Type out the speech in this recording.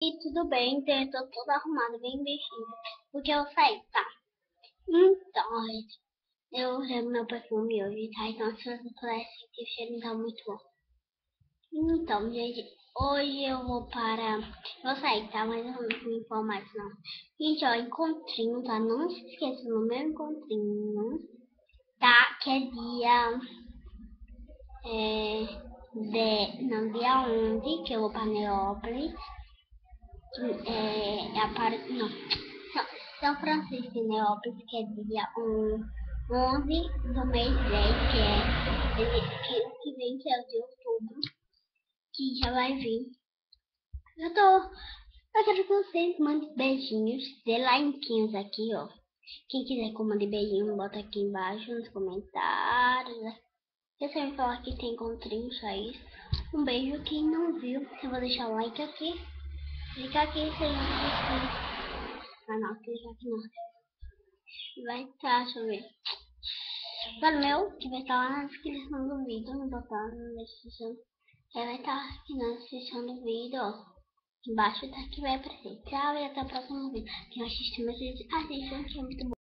E tudo bem, então eu tô toda arrumada, bem vestida. Porque eu saí, tá? Então, eu usei meu perfume hoje, tá? Então, se você pudesse sentir o cheiro, não tá muito bom. Então, gente, hoje eu vou para... Vou sair, tá? Mas eu não vou me informar isso, não. Gente, ó, encontrinho, tá? Não se esqueça do meu encontrinho, tá? Que é dia... Não, dia 11, que eu vou para Neópolis. Não, São Francisco de Neópolis, que é dia 11 do mês 10, que vem, que é o de outubro, que já vai vir. Eu quero que vocês mandem beijinhos, dê likinhos aqui, ó. Quem quiser que eu mande beijinho, bota aqui embaixo nos comentários. Eu sempre falar que tem encontrinho, só isso. Um beijo, quem não viu, eu vou deixar o like aqui. Clica aqui, se não inscrito. Ah não, clica aqui não. Vai estar, deixa eu ver. Meu, que vai estar lá na descrição do vídeo, não botar na descrição. Vai estar aqui na descrição do vídeo, ó. Embaixo tá que vai aparecer. Tchau e até o próximo vídeo. Quem assistiu, assistam, que é muito bom.